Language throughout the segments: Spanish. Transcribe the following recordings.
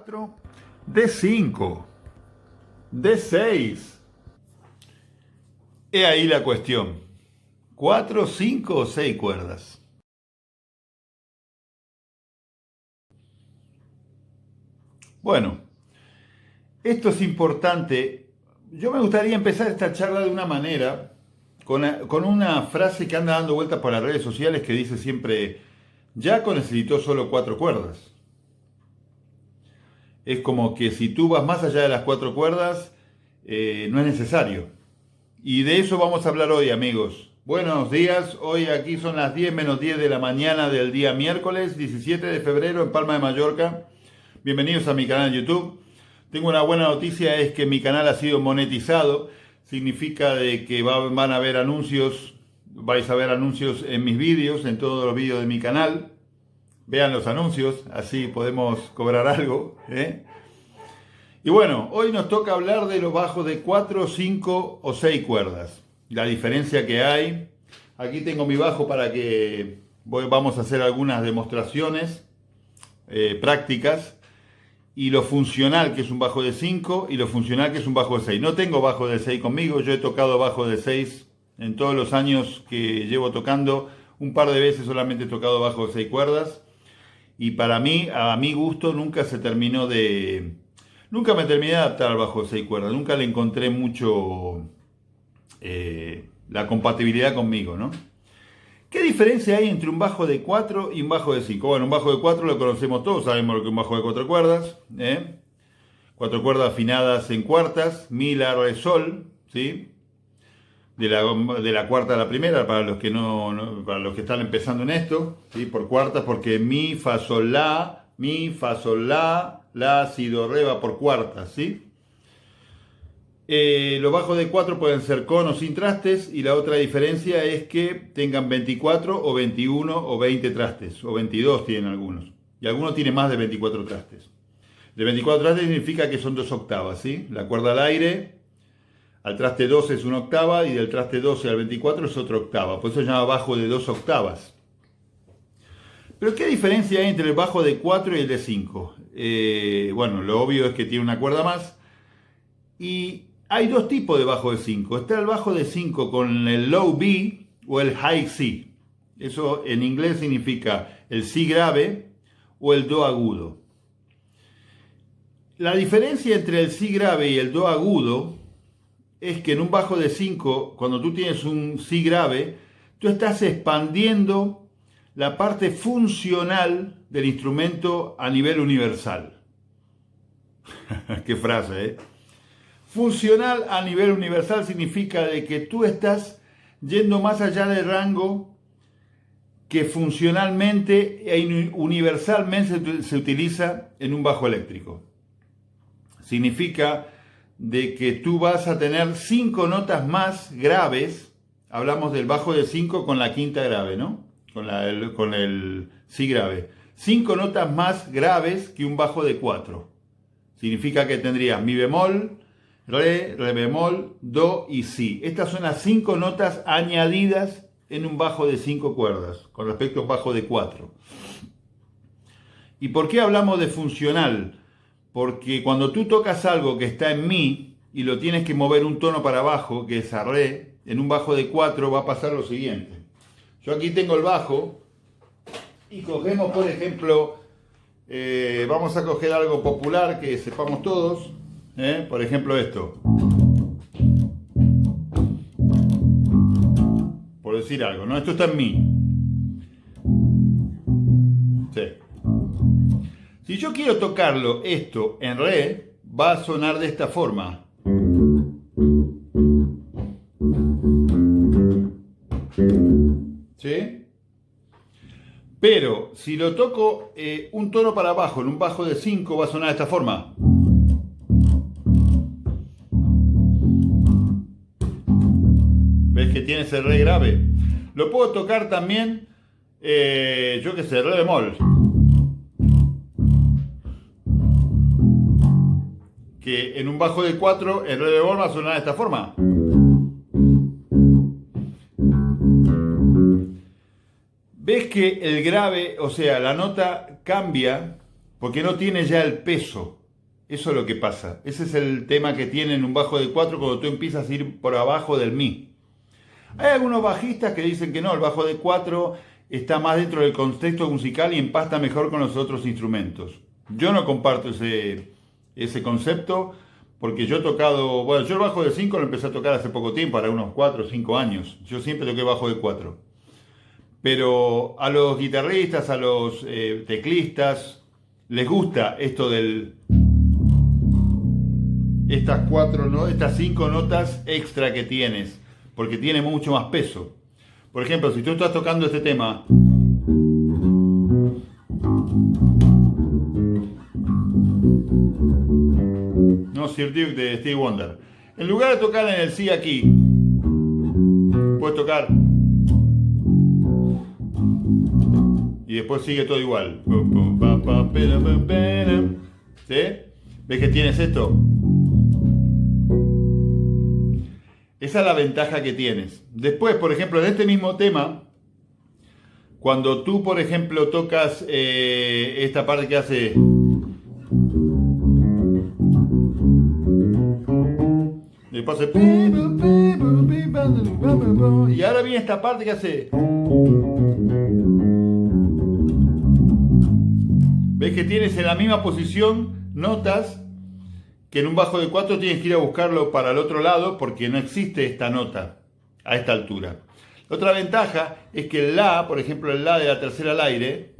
4, D5, D6. He ahí la cuestión. 4, 5 o 6 cuerdas. Bueno, esto es importante. Yo me gustaría empezar esta charla de una manera, con una frase que anda dando vueltas por las redes sociales que dice siempre, Jaco necesitó solo 4 cuerdas. Es como que si tú vas más allá de las 4 cuerdas, no es necesario. Y de eso vamos a hablar hoy, amigos. Buenos días, hoy aquí son las 10 menos 10 de la mañana del día miércoles 17 de febrero en Palma de Mallorca. Bienvenidos a mi canal de YouTube. Tengo una buena noticia, es que mi canal ha sido monetizado. Significa de que van a haber anuncios, vais a ver anuncios en mis vídeos, en todos los vídeos de mi canal. Vean los anuncios, así podemos cobrar algo, Y bueno, hoy nos toca hablar de los bajos de 4, 5 o 6 cuerdas. La diferencia que hay. Aquí tengo mi bajo para que vamos a hacer algunas demostraciones prácticas. Y lo funcional que es un bajo de 5 y lo funcional que es un bajo de 6. No tengo bajo de 6 conmigo, yo he tocado bajo de 6 en todos los años que llevo tocando. Un par de veces solamente he tocado bajo de 6 cuerdas. Y para mí, a mi gusto, nunca me terminé de adaptar al bajo de 6 cuerdas. Nunca le encontré mucho la compatibilidad conmigo, ¿no? ¿Qué diferencia hay entre un bajo de 4 y un bajo de 5? Bueno, un bajo de 4 lo conocemos todos, sabemos lo que es un bajo de 4 cuerdas. 4 cuerdas afinadas en cuartas, mi, la, re, sol, ¿sí? De la cuarta a la primera, para los que para los que están empezando en esto, ¿sí? Por cuartas, porque mi, fa, sol, la, si, do, re va por cuartas, ¿sí? Los bajos de 4 pueden ser con o sin trastes, y la otra diferencia es que tengan 24 o 21 o 20 trastes, o 22 tienen algunos, y algunos tienen más de 24 trastes. De 24 trastes significa que son 2 octavas, ¿sí? La cuerda al aire, al traste 12 es una octava, y del traste 12 al 24 es otra octava, por eso se llama bajo de 2 octavas. Pero ¿qué diferencia hay entre el bajo de 4 y el de 5? Bueno, lo obvio es que tiene una cuerda más, y hay dos tipos de bajo de 5. Está el bajo de 5 con el low B o el high C. Eso en inglés significa el Si grave o el Do agudo. La diferencia entre el Si grave y el Do agudo es que en un bajo de 5, cuando tú tienes un Si grave, tú estás expandiendo la parte funcional del instrumento a nivel universal. Qué frase, ¿eh? Funcional a nivel universal significa de que tú estás yendo más allá del rango que funcionalmente e universalmente se utiliza en un bajo eléctrico. Significa de que tú vas a tener 5 notas más graves. Hablamos del bajo de 5 con la quinta grave, ¿no? Con el Si grave. 5 notas más graves que un bajo de 4. Significa que tendrías mi bemol, re, re bemol, do y si. Estas son las 5 notas añadidas en un bajo de 5 cuerdas con respecto a un bajo de 4. ¿Y por qué hablamos de funcional? Porque cuando tú tocas algo que está en mi y lo tienes que mover un tono para abajo, que es a re, en un bajo de 4 va a pasar lo siguiente. Yo aquí tengo el bajo y cogemos, por ejemplo, vamos a coger algo popular que sepamos todos. Por ejemplo esto, por decir algo, ¿no? Esto está en mi. Sí. Si yo quiero tocarlo esto en re, va a sonar de esta forma. ¿Sí? Pero si lo toco un tono para abajo en un bajo de 5 va a sonar de esta forma. ¿Ves que tiene ese re grave? Lo puedo tocar también, yo qué sé, re bemol. Que en un bajo de 4 el re bemol va a sonar de esta forma. ¿Ves que el grave, o sea, la nota cambia porque no tiene ya el peso. Eso es lo que pasa. Ese es el tema que tiene en un bajo de 4 cuando tú empiezas a ir por abajo del mi. Hay algunos bajistas que dicen que no, el bajo de 4 está más dentro del contexto musical y empasta mejor con los otros instrumentos. Yo no comparto ese concepto, porque yo he tocado, bueno, yo el bajo de 5 lo empecé a tocar hace poco tiempo, ahora unos 4 o 5 años. Yo siempre toqué bajo de 4. Pero a los guitarristas, a los teclistas, les gusta esto estas 5 notas extra que tienes, porque tiene mucho más peso. Por ejemplo, si tú estás tocando este tema, no, Sir Duke de Stevie Wonder, en lugar de tocar en el Si aquí, puedes tocar y después sigue todo igual. ¿Sí? ¿Ves que tienes esto? Esa es la ventaja que tienes. Después, por ejemplo, en este mismo tema, cuando tú, por ejemplo, tocas esta parte que hace... Después hace... Y ahora viene esta parte que hace... ¿Ves que tienes en la misma posición notas que en un bajo de 4 tienes que ir a buscarlo para el otro lado porque no existe esta nota a esta altura? Otra ventaja es que el La, por ejemplo el La de la tercera al aire,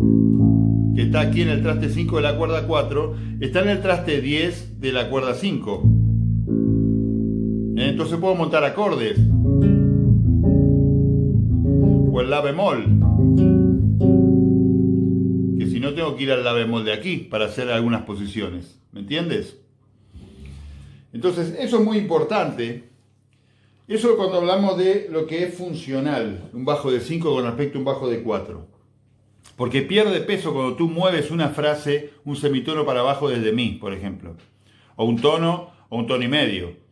que está aquí en el traste 5 de la cuerda 4, está en el traste 10 de la cuerda 5. Entonces puedo montar acordes. O el La bemol. Que si no tengo que ir al La bemol de aquí para hacer algunas posiciones. ¿Me entiendes? Entonces, eso es muy importante. Eso cuando hablamos de lo que es funcional, un bajo de 5 con respecto a un bajo de 4. Porque pierde peso cuando tú mueves una frase, un semitono para abajo desde mi, por ejemplo. O un tono y medio.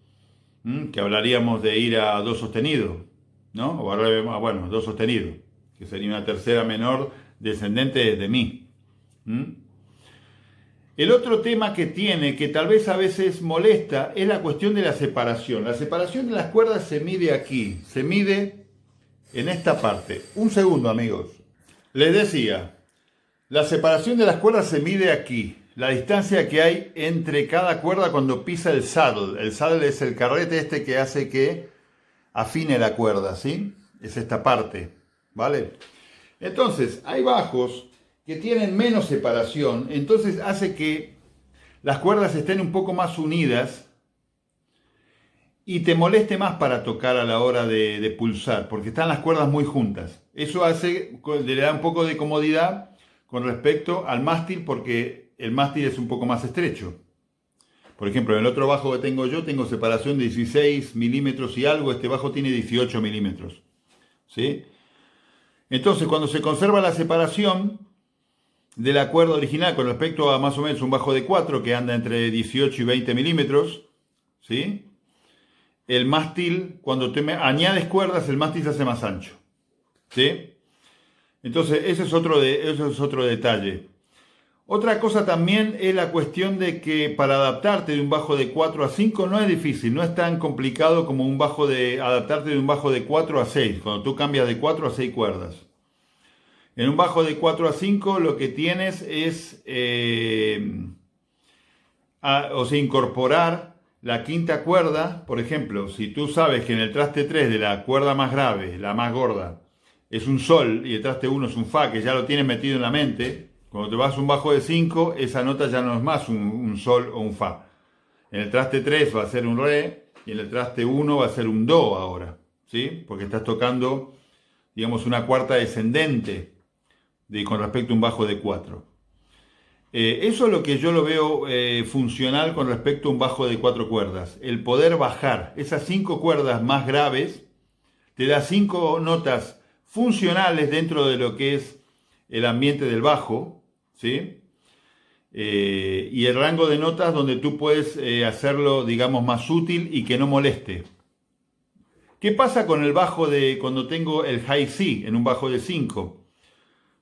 Que hablaríamos de ir a do sostenido, ¿no? O a, bueno, do sostenido, que sería una tercera menor descendente desde mi. El otro tema que tiene, que tal vez a veces molesta, es la cuestión de la separación. La separación de las cuerdas se mide aquí, se mide en esta parte. Un segundo, amigos. Les decía, la separación de las cuerdas se mide aquí. La distancia que hay entre cada cuerda cuando pisa el saddle. El saddle es el carrete este que hace que afine la cuerda, ¿sí? Es esta parte, ¿vale? Entonces, hay bajos que tienen menos separación, entonces hace que las cuerdas estén un poco más unidas y te moleste más para tocar a la hora de pulsar, porque están las cuerdas muy juntas. Eso le da un poco de comodidad con respecto al mástil, porque el mástil es un poco más estrecho. Por ejemplo, en el otro bajo que tengo yo, tengo separación de 16 milímetros y algo, este bajo tiene 18 milímetros. ¿Sí? Entonces, cuando se conserva la separación de la cuerda original con respecto a más o menos un bajo de 4 que anda entre 18 y 20 milímetros, ¿sí? El mástil, cuando te añades cuerdas, el mástil se hace más ancho, ¿sí? Entonces, eso es otro detalle. Otra cosa también es la cuestión de que para adaptarte de un bajo de 4 a 5 no es difícil, no es tan complicado como adaptarte de un bajo de 4 a 6, cuando tú cambias de 4 a 6 cuerdas. En un bajo de 4 a 5 lo que tienes es incorporar la quinta cuerda. Por ejemplo, si tú sabes que en el traste 3 de la cuerda más grave, la más gorda, es un sol y el traste 1 es un fa, que ya lo tienes metido en la mente, cuando te vas a un bajo de 5, esa nota ya no es más un sol o un fa. En el traste 3 va a ser un re y en el traste 1 va a ser un do ahora, ¿sí? Porque estás tocando, digamos, una cuarta descendente con respecto a un bajo de 4. Eso es lo que yo lo veo funcional con respecto a un bajo de 4 cuerdas. El poder bajar esas 5 cuerdas más graves te da 5 notas funcionales dentro de lo que es el ambiente del bajo, ¿sí? Y el rango de notas donde tú puedes hacerlo, digamos, más útil y que no moleste. ¿Qué pasa con el bajo cuando tengo el high C en un bajo de 5?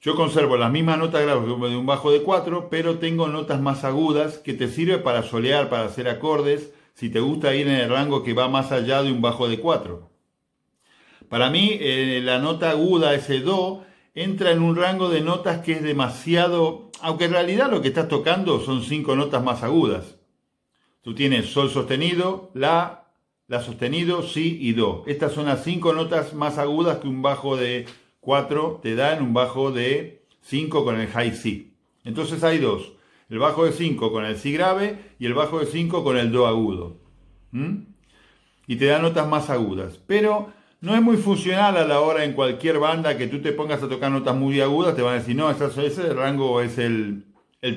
Yo conservo las mismas notas graves de un bajo de 4, pero tengo notas más agudas que te sirve para solear, para hacer acordes, si te gusta ir en el rango que va más allá de un bajo de 4. Para mí, la nota aguda, ese do, entra en un rango de notas que es demasiado, aunque en realidad lo que estás tocando son 5 notas más agudas. Tú tienes sol sostenido, la sostenido, si y do. Estas son las 5 notas más agudas que un bajo de 4 te da en un bajo de 5 con el high si. Entonces hay dos, el bajo de 5 con el si grave y el bajo de 5 con el do agudo. Y te da notas más agudas, pero no es muy funcional a la hora en cualquier banda que tú te pongas a tocar notas muy agudas, te van a decir, no, ese rango es el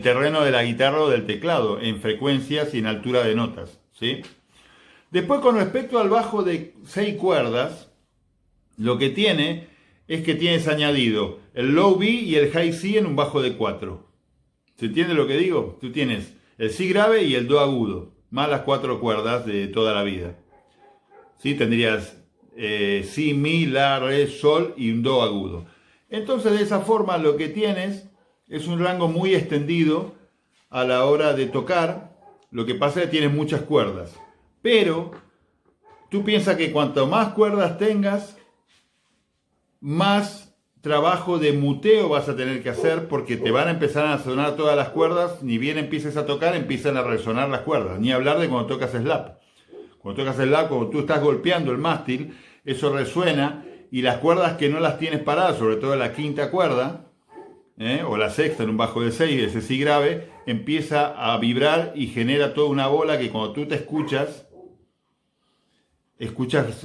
terreno de la guitarra o del teclado, en frecuencias y en altura de notas, ¿sí? Después, con respecto al bajo de 6 cuerdas, lo que tiene es que tienes añadido el low B y el high C en un bajo de 4. ¿Se entiende lo que digo? Tú tienes el si grave y el do agudo, más las 4 cuerdas de toda la vida. ¿Sí? Tendrías si, mi, la, re, sol y un do agudo. Entonces, de esa forma, lo que tienes es un rango muy extendido a la hora de tocar. Lo que pasa es que tienes muchas cuerdas. Pero tú piensas que cuanto más cuerdas tengas, más trabajo de muteo vas a tener que hacer, porque te van a empezar a sonar todas las cuerdas. Ni bien empieces a tocar, empiezan a resonar las cuerdas. Ni hablar de cuando tocas slap. Cuando tocas slap, cuando tú estás golpeando el mástil, eso resuena, y las cuerdas que no las tienes paradas, sobre todo la quinta cuerda, o la sexta en un bajo de 6, ese si grave, empieza a vibrar y genera toda una bola que cuando tú te escuchas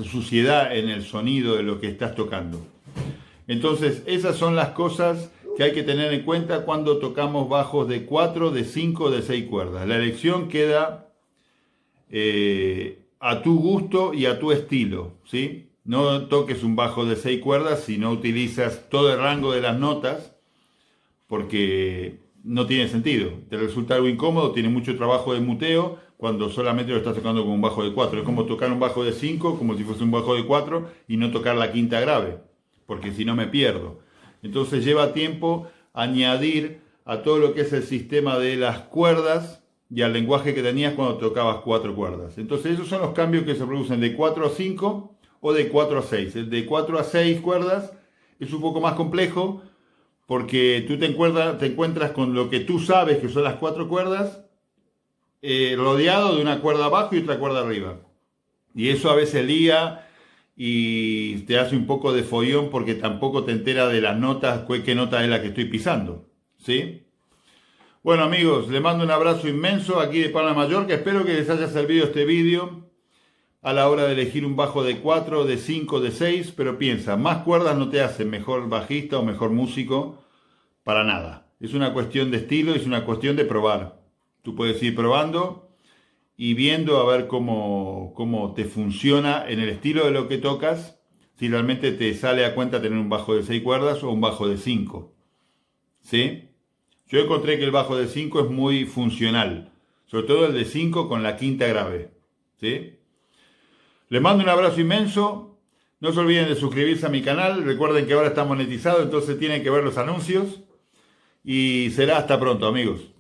suciedad en el sonido de lo que estás tocando. Entonces, esas son las cosas que hay que tener en cuenta cuando tocamos bajos de 4, de 5, de 6 cuerdas. La elección queda a tu gusto y a tu estilo, ¿sí? No toques un bajo de 6 cuerdas si no utilizas todo el rango de las notas, porque no tiene sentido. Te resulta algo incómodo, tiene mucho trabajo de muteo cuando solamente lo estás tocando con un bajo de 4. Es como tocar un bajo de 5, como si fuese un bajo de 4, y no tocar la quinta grave, porque si no me pierdo. Entonces lleva tiempo añadir a todo lo que es el sistema de las cuerdas y al lenguaje que tenías cuando tocabas 4 cuerdas. Entonces esos son los cambios que se producen de 4 a 5 o de 4 a 6. El de 4 a 6 cuerdas es un poco más complejo, porque tú te encuentras con lo que tú sabes que son las 4 cuerdas, rodeado de una cuerda abajo y otra cuerda arriba. Y eso a veces lía y te hace un poco de follón, porque tampoco te enteras de las notas, qué nota es la que estoy pisando, ¿sí? Bueno, amigos, les mando un abrazo inmenso aquí de Palma de Mallorca. Espero que les haya servido este vídeo a la hora de elegir un bajo de 4, de 5, de 6, pero piensa, más cuerdas no te hacen mejor bajista o mejor músico, para nada. Es una cuestión de estilo, es una cuestión de probar. Tú puedes ir probando y viendo a ver cómo te funciona en el estilo de lo que tocas, si realmente te sale a cuenta tener un bajo de 6 cuerdas o un bajo de 5. ¿Sí? Yo encontré que el bajo de 5 es muy funcional, sobre todo el de 5 con la quinta grave, ¿sí? Les mando un abrazo inmenso. No se olviden de suscribirse a mi canal. Recuerden que ahora está monetizado, entonces tienen que ver los anuncios. Y será hasta pronto, amigos.